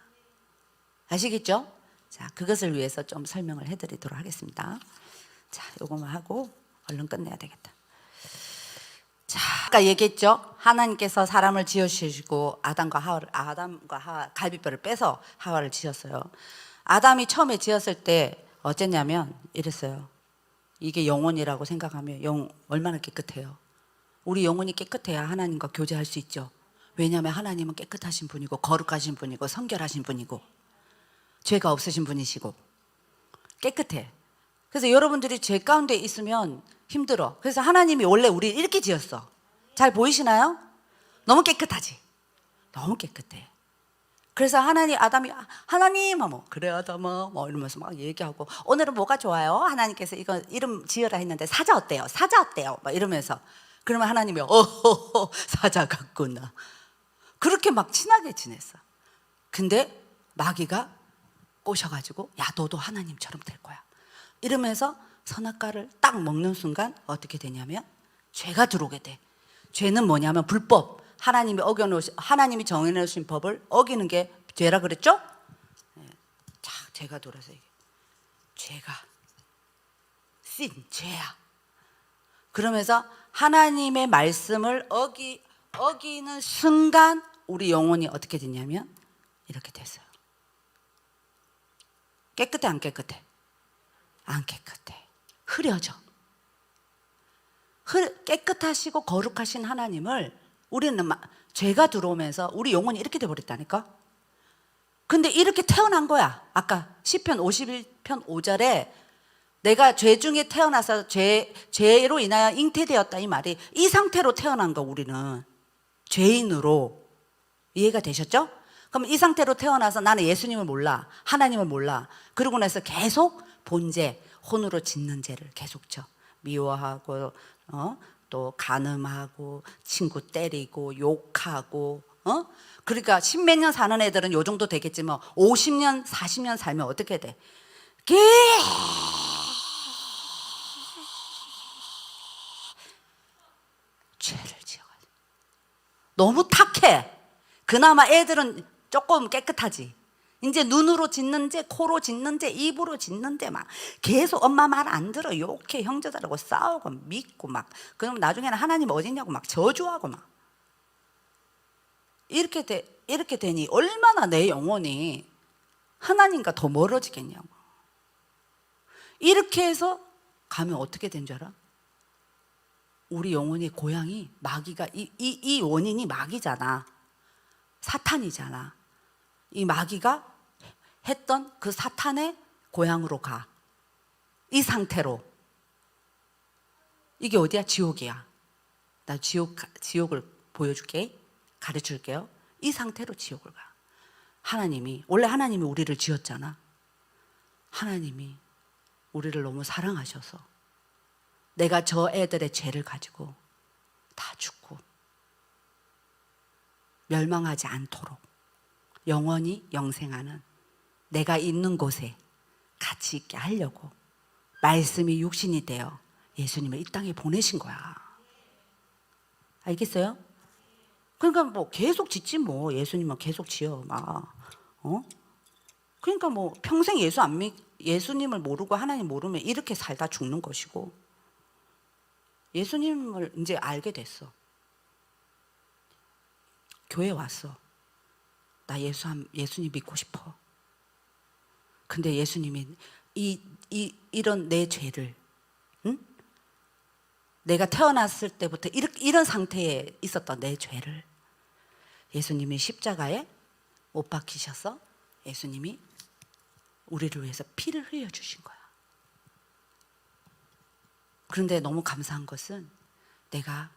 아시겠죠? 자, 그것을 위해서 좀 설명을 해드리도록 하겠습니다. 자, 요거만 하고 얼른 끝내야 되겠다. 자, 아까 얘기했죠? 하나님께서 사람을 지으시고 아담과 하와 갈비뼈를 빼서 하와를 지었어요. 아담이 처음에 지었을 때 어쨌냐면 이랬어요. 이게 영혼이라고 생각하면 얼마나 깨끗해요. 우리 영혼이 깨끗해야 하나님과 교제할 수 있죠. 왜냐하면 하나님은 깨끗하신 분이고 거룩하신 분이고 성결하신 분이고 죄가 없으신 분이시고 깨끗해. 그래서 여러분들이 죄 가운데 있으면 힘들어. 그래서 하나님이 원래 우리를 이렇게 지었어. 잘 보이시나요? 너무 깨끗하지? 너무 깨끗해. 그래서 아담이 하나님 뭐 그래 아담아 뭐 이러면서 막 얘기하고 오늘은 뭐가 좋아요? 하나님께서 이거 이름 지으라 했는데 사자 어때요? 사자 어때요? 막 이러면서 그러면 하나님이 어허허 사자 같구나. 그렇게 막 친하게 지냈어. 근데 마귀가 꼬셔가지고 야 너도 하나님처럼 될 거야. 이러면서 선악과를 딱 먹는 순간 어떻게 되냐면 죄가 들어오게 돼. 죄는 뭐냐면 불법. 하나님이 정해놓으신 법을 어기는 게 죄라 그랬죠? 자, 죄가 돌아서 이게 죄가 씬 죄야. 그러면서 하나님의 말씀을 어기는 순간 우리 영혼이 어떻게 되냐면 이렇게 됐어요. 깨끗해 안 깨끗해? 안 깨끗해. 흐려져. 깨끗하시고 거룩하신 하나님을 우리는 죄가 들어오면서 우리 영혼이 이렇게 돼버렸다니까. 근데 이렇게 태어난 거야. 아까 시편 51편 5절에 내가 죄 중에 태어나서 죄로 인하여 잉태되었다 이 말이 이 상태로 태어난 거. 우리는 죄인으로. 이해가 되셨죠? 그럼 이 상태로 태어나서 나는 예수님을 몰라, 하나님을 몰라. 그러고 나서 계속 본죄, 혼으로 짓는 죄를 계속 져. 미워하고 또 간음하고 친구 때리고 욕하고 그러니까 십몇 년 사는 애들은 요 정도 되겠지만 50년 40년 살면 어떻게 돼? 죄를 지어가지고 너무 탁해. 그나마 애들은 조금 깨끗하지. 이제 눈으로 짓는지 코로 짓는지 입으로 짓는지 막 계속 엄마 말 안 들어 욕해 형제들하고 싸우고 믿고 막 그러면 나중에는 하나님 어딨냐고 막 저주하고 막 이렇게 되니 얼마나 내 영혼이 하나님과 더 멀어지겠냐고. 이렇게 해서 가면 어떻게 된 줄 알아? 우리 영혼의 고향이 마귀가 이 원인이 마귀잖아. 사탄이잖아. 이 마귀가 했던 그 사탄의 고향으로 가. 이 상태로. 이게 어디야? 지옥이야. 나 지옥을 보여줄게. 가르쳐줄게요. 이 상태로 지옥을 가. 원래 하나님이 우리를 지었잖아. 하나님이 우리를 너무 사랑하셔서 내가 저 애들의 죄를 가지고 다 죽고 멸망하지 않도록 영원히 영생하는 내가 있는 곳에 같이 있게 하려고 말씀이 육신이 되어 예수님을 이 땅에 보내신 거야. 알겠어요? 그러니까 뭐 계속 짓지 뭐. 예수님은 계속 지어 막. 그러니까 뭐 평생 예수님을 모르고 하나님 모르면 이렇게 살다 죽는 것이고, 예수님을 이제 알게 됐어. 교회 왔어. 나 예수님 믿고 싶어. 근데 예수님이 이런 내 죄를, 응? 내가 태어났을 때부터 이런 상태에 있었던 내 죄를 예수님이 십자가에 못 박히셔서 예수님이 우리를 위해서 피를 흘려주신 거야. 그런데 너무 감사한 것은 내가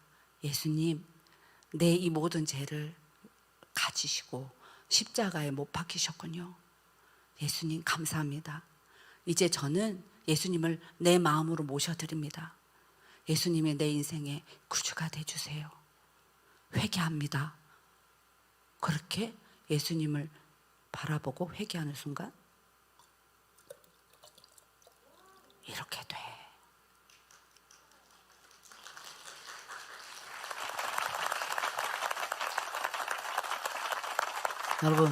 예수님, 내 이 모든 죄를 가지시고 십자가에 못 박히셨군요. 예수님 감사합니다. 이제 저는 예수님을 내 마음으로 모셔드립니다. 예수님의 내 인생의 구주가 되어주세요. 회개합니다. 그렇게 예수님을 바라보고 회개하는 순간 이렇게 돼. 여러분,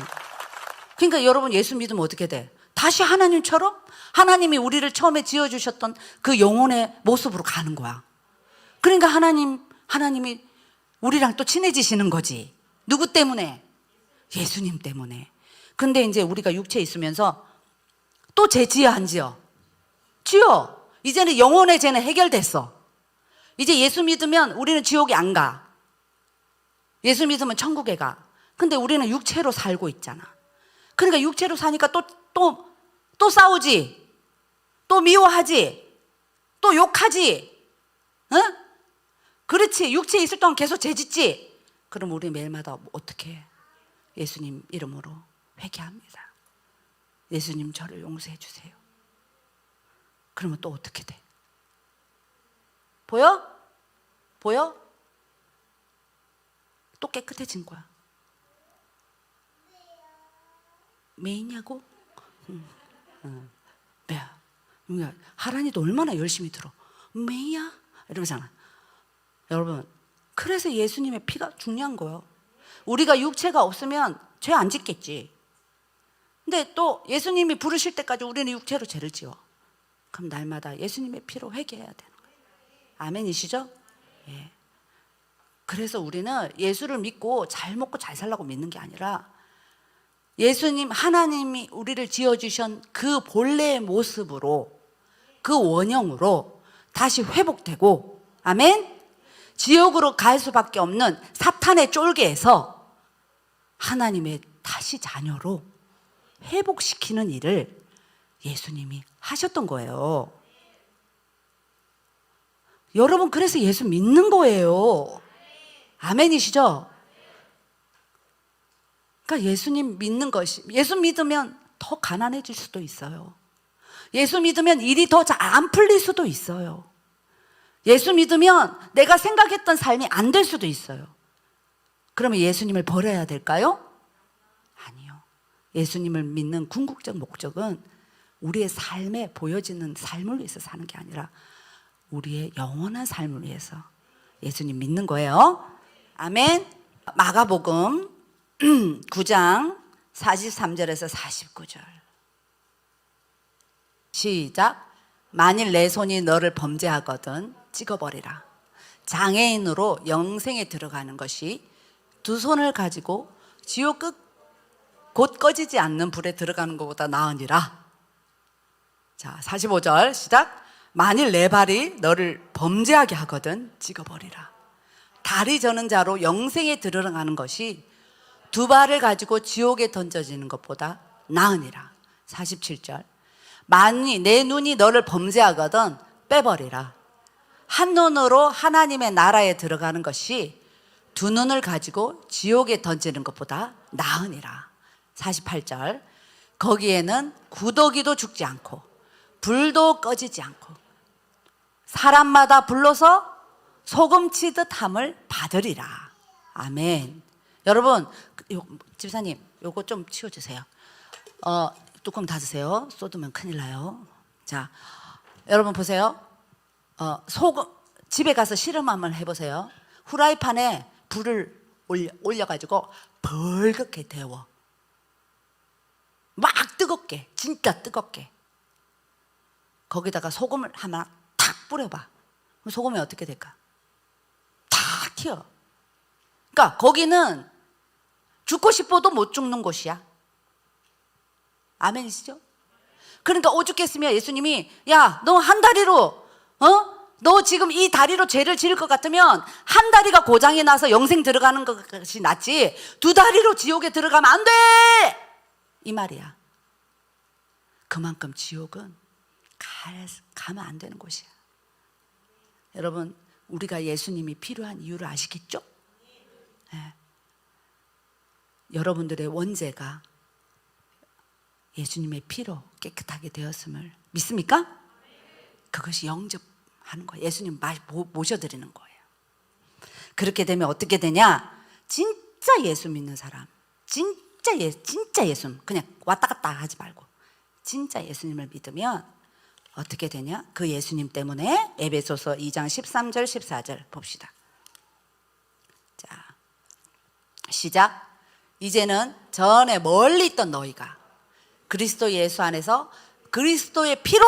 그러니까 여러분 예수 믿으면 어떻게 돼? 다시 하나님처럼 하나님이 우리를 처음에 지어주셨던 그 영혼의 모습으로 가는 거야. 그러니까 하나님이 우리랑 또 친해지시는 거지. 누구 때문에? 예수님 때문에. 근데 이제 우리가 육체에 있으면서 또 죄 지어 안 지어? 지어. 이제는 영혼의 죄는 해결됐어. 이제 예수 믿으면 우리는 지옥에 안 가. 예수 믿으면 천국에 가. 근데 우리는 육체로 살고 있잖아. 그러니까 육체로 사니까 또 싸우지, 또 미워하지, 또 욕하지, 응? 그렇지. 육체에 있을 동안 계속 죄짓지. 그럼 우리 매일마다 어떻게 해? 예수님 이름으로 회개합니다. 예수님 저를 용서해 주세요. 그러면 또 어떻게 돼? 보여? 보여? 또 깨끗해진 거야. 매이냐고? 매야. 하란이도 얼마나 열심히 들어. 매야? 이러잖아. 여러분, 그래서 예수님의 피가 중요한 거예요. 우리가 육체가 없으면 죄 안 짓겠지. 근데 또 예수님이 부르실 때까지 우리는 육체로 죄를 지어. 그럼 날마다 예수님의 피로 회개해야 되는 거예요. 아멘이시죠? 예. 그래서 우리는 예수를 믿고 잘 먹고 잘 살라고 믿는 게 아니라 예수님, 하나님이 우리를 지어주신 그 본래의 모습으로, 그 원형으로 다시 회복되고, 아멘? 지옥으로 갈 수밖에 없는 사탄의 쫄개에서 하나님의 다시 자녀로 회복시키는 일을 예수님이 하셨던 거예요. 여러분, 그래서 예수 믿는 거예요. 아멘이시죠? 그러니까 예수님 믿는 것이, 예수 믿으면 더 가난해질 수도 있어요. 예수 믿으면 일이 더 잘 안 풀릴 수도 있어요. 예수 믿으면 내가 생각했던 삶이 안 될 수도 있어요. 그러면 예수님을 버려야 될까요? 아니요. 예수님을 믿는 궁극적 목적은 우리의 삶에 보여지는 삶을 위해서 사는 게 아니라 우리의 영원한 삶을 위해서 예수님 믿는 거예요. 아멘. 마가복음 9장 43절에서 49절. 시작. 만일 내 손이 너를 범죄하거든 찍어버리라. 장애인으로 영생에 들어가는 것이 두 손을 가지고 지옥 곧 꺼지지 않는 불에 들어가는 것보다 나으니라. 자, 45절 시작. 만일 내 발이 너를 범죄하게 하거든 찍어버리라. 다리 저는 자로 영생에 들어가는 것이 두 발을 가지고 지옥에 던져지는 것보다 나으니라. 47절. 만일 내 눈이 너를 범죄하거든 빼버리라. 한 눈으로 하나님의 나라에 들어가는 것이 두 눈을 가지고 지옥에 던지는 것보다 나으니라. 48절. 거기에는 구더기도 죽지 않고 불도 꺼지지 않고 사람마다 불러서 소금 치듯 함을 받으리라. 아멘. 여러분, 집사님 요거 좀 치워주세요. 뚜껑 닫으세요. 쏟으면 큰일 나요. 자, 여러분 보세요. 소금, 집에 가서 실험 한번 해보세요. 후라이팬에 불을 올려가지고 벌겋게 데워. 막 뜨겁게, 진짜 뜨겁게. 거기다가 소금을 하나 탁 뿌려봐. 그럼 소금이 어떻게 될까? 탁 튀어. 그러니까 거기는 죽고 싶어도 못 죽는 곳이야. 아멘이시죠? 그러니까 오죽했으면 예수님이 야, 너 한 다리로 너 지금 이 다리로 죄를 지을 것 같으면 한 다리가 고장이 나서 영생 들어가는 것이 낫지 두 다리로 지옥에 들어가면 안 돼! 이 말이야. 그만큼 지옥은 가면 안 되는 곳이야. 여러분, 우리가 예수님이 필요한 이유를 아시겠죠? 네. 여러분들의 원죄가 예수님의 피로 깨끗하게 되었음을 믿습니까? 그것이 영접하는 거예요. 예수님 모셔드리는 거예요. 그렇게 되면 어떻게 되냐? 진짜 예수 믿는 사람, 진짜 예수, 그냥 왔다 갔다 하지 말고 진짜 예수님을 믿으면 어떻게 되냐? 그 예수님 때문에 에베소서 2장 13절 14절 봅시다. 자, 시작. 이제는 전에 멀리 있던 너희가 그리스도 예수 안에서 그리스도의 피로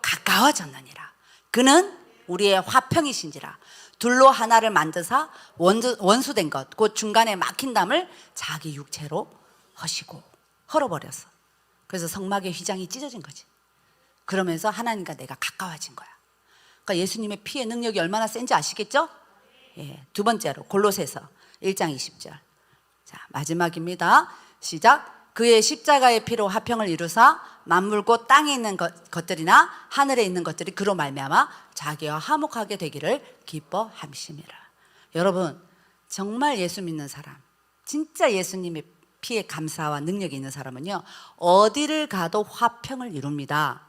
가까워졌느니라. 그는 우리의 화평이신지라. 둘로 하나를 만드사 원수된 것 곧 중간에 막힌 담을 자기 육체로 허시고 헐어버렸어. 그래서 성막의 휘장이 찢어진 거지. 그러면서 하나님과 내가 가까워진 거야. 그러니까 예수님의 피의 능력이 얼마나 센지 아시겠죠? 예, 두 번째로 골로새서 1장 20절. 자, 마지막입니다. 시작. 그의 십자가의 피로 화평을 이루사 만물 곧 땅에 있는 것들이나 하늘에 있는 것들이 그로 말미암아 자기와 화목하게 되기를 기뻐함심이라. 여러분, 정말 예수 믿는 사람, 진짜 예수님의 피에 감사와 능력이 있는 사람은요, 어디를 가도 화평을 이룹니다.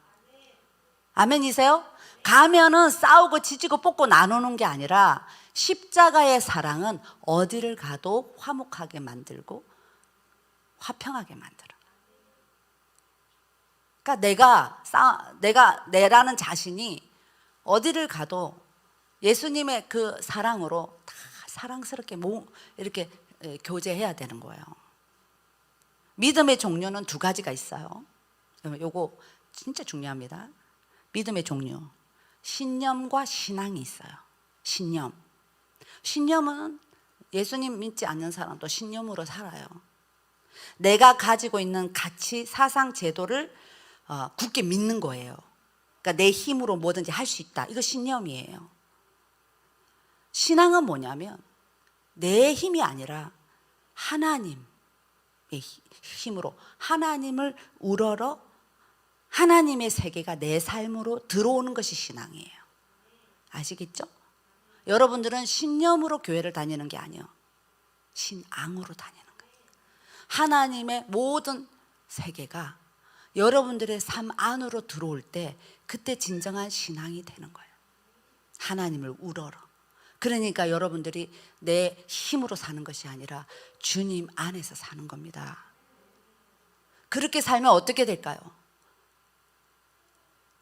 아멘이세요? 가면은 싸우고 지지고 뽑고 나누는 게 아니라 십자가의 사랑은 어디를 가도 화목하게 만들고 화평하게 만들어. 그러니까 내라는 자신이 어디를 가도 예수님의 그 사랑으로 다 사랑스럽게 이렇게 교제해야 되는 거예요. 믿음의 종류는 두 가지가 있어요. 요거 진짜 중요합니다. 믿음의 종류. 신념과 신앙이 있어요. 신념은 예수님 믿지 않는 사람도 신념으로 살아요. 내가 가지고 있는 가치, 사상, 제도를 굳게 믿는 거예요. 그러니까 내 힘으로 뭐든지 할 수 있다. 이거 신념이에요. 신앙은 뭐냐면 내 힘이 아니라 하나님의 힘으로 하나님을 우러러 하나님의 세계가 내 삶으로 들어오는 것이 신앙이에요. 아시겠죠? 여러분들은 신념으로 교회를 다니는 게 아니에요. 신앙으로 다니는 거예요. 하나님의 모든 세계가 여러분들의 삶 안으로 들어올 때 그때 진정한 신앙이 되는 거예요. 하나님을 우러러. 그러니까 여러분들이 내 힘으로 사는 것이 아니라 주님 안에서 사는 겁니다. 그렇게 살면 어떻게 될까요?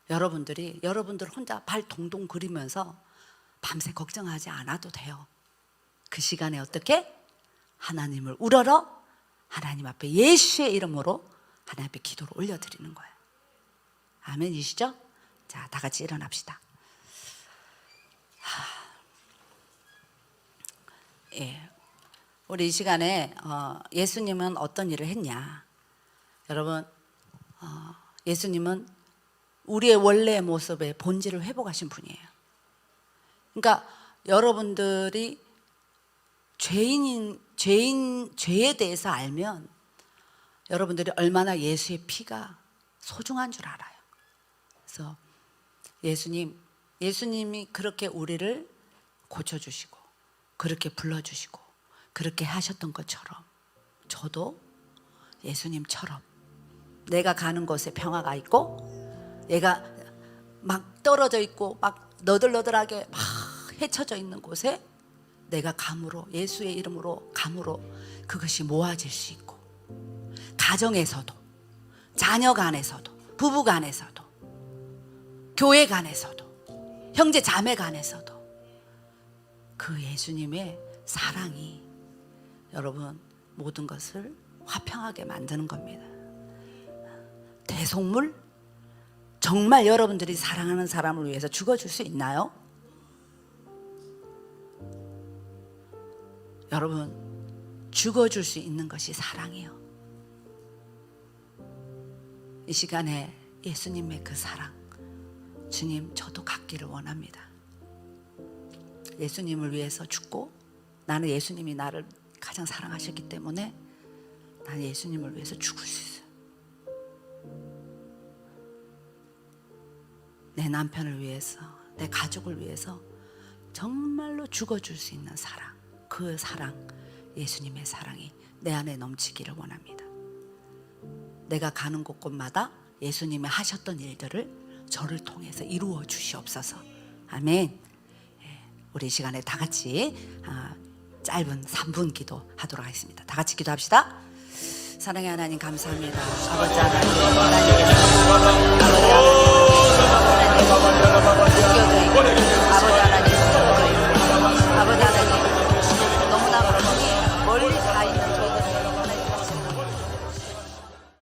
여러분들 혼자 발 동동 그리면서 밤새 걱정하지 않아도 돼요. 그 시간에 어떻게? 하나님을 우러러 하나님 앞에 예수의 이름으로 하나님 앞에 기도를 올려드리는 거예요. 아멘이시죠? 자, 다 같이 일어납시다. 예, 우리 이 시간에 예수님은 어떤 일을 했냐? 여러분, 예수님은 우리의 원래의 모습의 본질을 회복하신 분이에요. 그러니까 여러분들이 죄에 대해서 알면 여러분들이 얼마나 예수의 피가 소중한 줄 알아요. 그래서 예수님이 그렇게 우리를 고쳐주시고 그렇게 불러주시고 그렇게 하셨던 것처럼 저도 예수님처럼 내가 가는 곳에 평화가 있고 내가 막 떨어져 있고 막 너덜너덜하게 막 헤쳐져 있는 곳에 내가 감으로 예수의 이름으로 감으로 그것이 모아질 수 있고 가정에서도 자녀 간에서도 부부 간에서도 교회 간에서도 형제 자매 간에서도 그 예수님의 사랑이 여러분 모든 것을 화평하게 만드는 겁니다. 대속물? 정말 여러분들이 사랑하는 사람을 위해서 죽어줄 수 있나요? 여러분, 죽어줄 수 있는 것이 사랑이요. 이 시간에 예수님의 그 사랑, 주님 저도 갖기를 원합니다. 예수님을 위해서 죽고, 나는 예수님이 나를 가장 사랑하셨기 때문에 나는 예수님을 위해서 죽을 수 있어요. 내 남편을 위해서, 내 가족을 위해서 정말로 죽어줄 수 있는 사랑, 그 사랑, 예수님의 사랑이 내 안에 넘치기를 원합니다. 내가 가는 곳곳마다 예수님이 하셨던 일들을 저를 통해서 이루어 주시옵소서. 아멘. 우리 시간에 다 같이 짧은 3분 기도하도록 하겠습니다. 다 같이 기도합시다. 사랑의 하나님 감사합니다. 아버지 하나님,